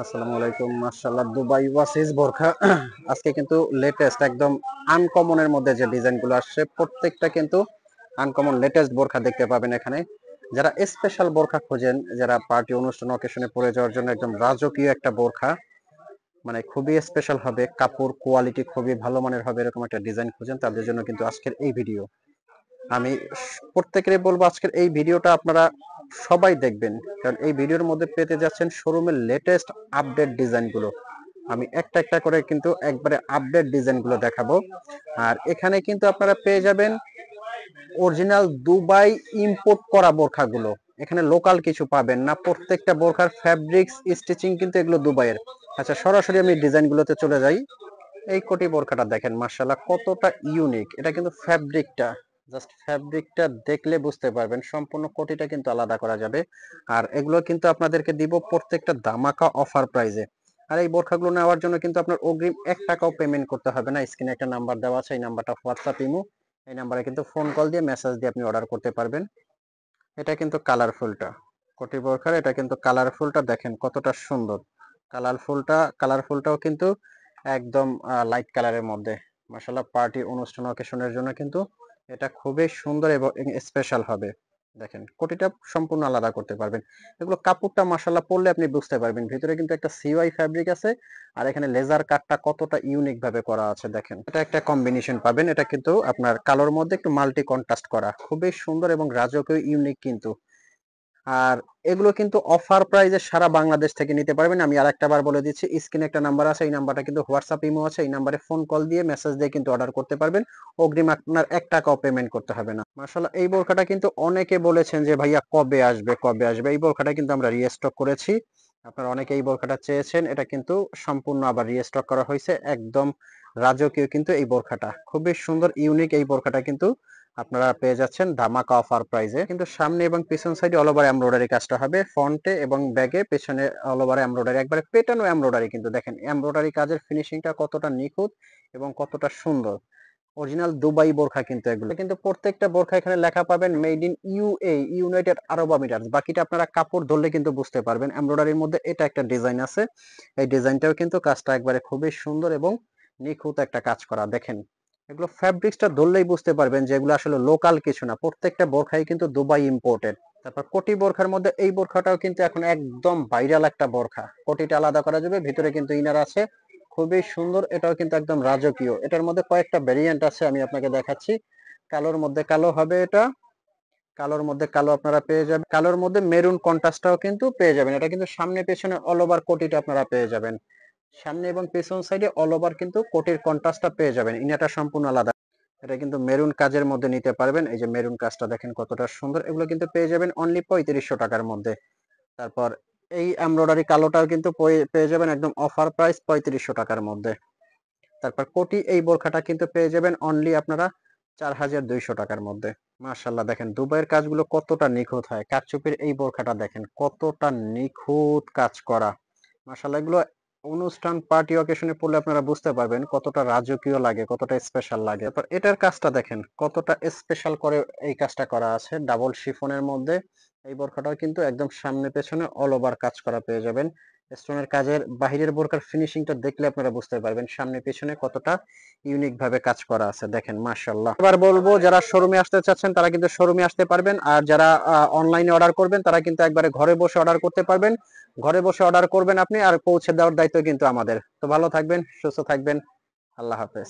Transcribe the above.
আসসালামু আলাইকুম। মাশাআল্লাহ, দুবাই ওয়াসিস বোরখা আজকে কিন্তু লেটেস্ট একদম আনকমনের মধ্যে যে ডিজাইনগুলো আসছে প্রত্যেকটা কিন্তু আনকমন লেটেস্ট বোরখা দেখতে পাবেন এখানে। যারা স্পেশাল বোরখা খোঁজেন, যারা পার্টি অনুষ্ঠান অকেশনে পরে যাওয়ার জন্য একদম রাজকীয় একটা বোরখা, মানে খুবই স্পেশাল হবে, কাপড় কোয়ালিটি খুবই ভালো মানের হবে, এরকম একটা ডিজাইন খোঁজেন তাদের জন্য কিন্তু আজকের এই ভিডিও। আমি প্রত্যেকেরই বলবো আজকের এই ভিডিওটা আপনারা সবাই দেখবেন, কারণ এই ভিডিওর মধ্যে পেতে যাচ্ছেন শোরুমের লেটেস্ট আপডেট ডিজাইনগুলো। আমি একটা একটা করে কিন্তু একবারে আপডেট ডিজাইনগুলো দেখাবো। আর এখানে কিন্তু আপনারা পেয়ে যাবেন অরিজিনাল দুবাই ইম্পোর্ট করা বোরখাগুলো। এখানে লোকাল কিছু পাবেন না, প্রত্যেকটা বোরখার ফ্যাব্রিক্স স্টিচিং কিন্তু এগুলো দুবাইয়ের। আচ্ছা, সরাসরি আমি ডিজাইনগুলোতে চলে যাই। এই কোটি বোরখাটা দেখেন, মাশাআল্লাহ কতটা ইউনিক। এটা কিন্তু ফ্যাব্রিকটা, জাস্ট ফ্যাব্রিকটা দেখলে বুঝতে পারবেন, সম্পূর্ণ কোটিটা কিন্তু আলাদা করা যাবে। আর এগুলো কিন্তু আপনাদেরকে দিব প্রত্যেকটা ধামাকা অফার প্রাইজে। আর এই বোরখাগুলো নেওয়ার জন্য কিন্তু আপনার অগ্রিম 1 টাকাও পেমেন্ট করতে হবে না। স্ক্রিনে একটা নাম্বার দেওয়া আছে, এই নাম্বারটা হোয়াটসঅ্যাপ ইমো, এই নাম্বারে কিন্তু ফোন কল দিয়ে মেসেজ দিয়ে আপনি অর্ডার করতে পারবেন। এটা কিন্তু কালারফুলটা, কোটি বোরখার এটা কিন্তু কালারফুলটা দেখেন কতটা সুন্দর। কালারফুলটাও কিন্তু একদম লাইট কালারের মধ্যে। মাশাআল্লাহ, পার্টি অনুষ্ঠান অকেশনের জন্য কিন্তু এটা খুবই সুন্দর এবং স্পেশাল হবে। দেখেন কোটিটা সম্পূর্ণ আলাদা করতে পারবেন। এগুলো কাপড়টা মাশাআল্লাহ পরলে আপনি বুঝতে পারবেন ভিতরে কিন্তু একটা সিওয়াই ফ্যাব্রিক আছে। আর এখানে লেজার কাটটা কতটা ইউনিক ভাবে করা আছে দেখেন। এটা একটা কম্বিনেশন পাবেন, এটা কিন্তু আপনার কালোর মধ্যে একটু মাল্টি কন্ট্রাস্ট করা, খুবই সুন্দর এবং রাজকীয় ইউনিক কিন্তু। আর এগুলো কিন্তু অফার প্রাইজে সারা বাংলাদেশ থেকে নিতে পারবেন। আমি আরেকটা বার বলে দিচ্ছি, স্ক্রিনে একটা নাম্বার আছে, এই নাম্বারটা কিন্তু হোয়াটসঅ্যাপ ইমো আছে, এই নাম্বারে ফোন কল দিয়ে মেসেজ দিয়ে কিন্তু অর্ডার করতে পারবেন। অগ্রিম আপনার 1 টাকাও পেমেন্ট করতে হবে না। মাশাআল্লাহ, এই বোরখাটা কিন্তু অনেকে বলেছেন যে ভাইয়া কবে আসবে কবে আসবে। এই বোরখাটা কিন্তু আমরা রিস্টক করেছি। আপনারা অনেকে এই বোরখাটা চেয়েছেন, এটা কিন্তু সম্পূর্ণ আবার রিস্টক করা হয়েছে। একদম রাজকীয় কিন্তু এই বোরখাটা, খুবই সুন্দর ইউনিক এই বোরখাটা কিন্তু আপনারা পেয়ে যাচ্ছেন ধামাকা অফার প্রাইজে। কিন্তু সামনে এবং পিছন সাইডে অল ওভার এমব্রয়ডারি কাজটা হবে, ফ্রন্টে এবং ব্যাগে পেছনে অল ওভার এমব্রয়ডারি, একবারে পেটানো এমব্রয়ডারি। কিন্তু দেখেন এমব্রয়ডারি কাজের ফিনিশিংটা কতটা নিখুঁত এবং কতটা সুন্দর। অরিজিনাল দুবাই বোরখা কিন্তু এগুলো, কিন্তু প্রত্যেকটা বোরখা এখানে লেখা পাবেন মেড ইন ইউএই, ইউনাইটেড আরব আমিরাত। বাকিটা আপনারা কাপড় ধরলে কিন্তু বুঝতে পারবেন। এমব্রয়ডারির মধ্যে এটা একটা ডিজাইন আছে, এই ডিজাইনটাও কিন্তু কাজটা একবারে খুবই সুন্দর এবং নিখুঁত একটা কাজ করা। দেখেন এগুলো ফ্যাব্রিক্সটা ধরলেই বুঝতে পারবেন যে এগুলো আসলে লোকাল কিছু না, প্রত্যেকটা বোরখাই কিন্তু দুবাই ইম্পোর্টেড। তারপর কোটি বোরখার মধ্যে এই বোরখাটাও কিন্তু এখন একদম ভাইরাল একটা বোরখা। কোটিটা আলাদা করা যাবে, ভিতরে কিন্তু ইনার আছে, খুবই সুন্দর। এটাও কিন্তু একদম রাজকীয়। এটার মধ্যে কয়েকটা ভেরিয়েন্ট আছে, আমি আপনাকে দেখাচ্ছি। কালোর মধ্যে কালো হবে এটা, কালোর মধ্যে কালো আপনারা পেয়ে যাবেন, কালোর মধ্যে মেরুন কন্ট্রাস্টটাও কিন্তু পেয়ে যাবেন। এটা কিন্তু সামনে পেছনে অল ওভার কোটিটা আপনারা পেয়ে যাবেন। সামনে এবং পেছন সাইডে অল ওভার কিন্তু কোটির কন্ট্রাস্টটা পেয়ে যাবেন। ইনারটা সম্পূর্ণ আলাদা। এটা কিন্তু মেরুন কাজের মধ্যে নিতে পারবেন। এই যে মেরুন কাজটা দেখেন কতটা সুন্দর। এগুলো কিন্তু পেয়ে যাবেন অনলি 3500 টাকার মধ্যে। তারপর এই এমব্রয়ডারি কালোটাও কিন্তু পেয়ে যাবেন একদম অফার প্রাইস 3500 টাকার মধ্যে। তারপর কোটি এই বোরখাটা কিন্তু পেয়ে যাবেন অনলি আপনারা 4200 টাকার মধ্যে। মাশাআল্লাহ, দেখেন দুবাইয়ের কাজগুলো কতটা নিখুঁত হয়। কারচুপির এই বোরখাটা দেখেন কতটা নিখুঁত কাজ করা। মাশাআল্লাহ, এগুলো অনুষ্ঠান পার্টি অকেশনে পড়লে আপনারা বুঝতে পারবেন কতটা রাজকীয় লাগে, কতটা স্পেশাল লাগে। তারপর এটার কাজটা দেখেন কতটা স্পেশাল করে এই কাজটা করা আছে, ডাবল শিফনের মধ্যে। এই বোরখাটাও কিন্তু একদম সামনে পেছনে অল ওভার কাজ করা পেয়ে যাবেন। স্টোনের কাজের বাহিরের বোরকার ফিনিশিংটা দেখলে আপনারা বুঝতে পারবেন সামনে পেছনে কতটা ইউনিক ভাবে কাজ করা আছে। দেখেন মাশাআল্লাহ। এবার বলবো যারা শোরুমে আসতে চাচ্ছেন তারা কিন্তু শোরুমে আসতে পারবেন, আর যারা অনলাইনে অর্ডার করবেন তারা কিন্তু একবারে ঘরে বসে অর্ডার করতে পারবেন। ঘরে বসে অর্ডার করবেন আপনি, আর পৌঁছে দেওয়ার দায়িত্ব কিন্তু আমাদের। তো ভালো থাকবেন, সুস্থ থাকবেন, আল্লাহ হাফেজ।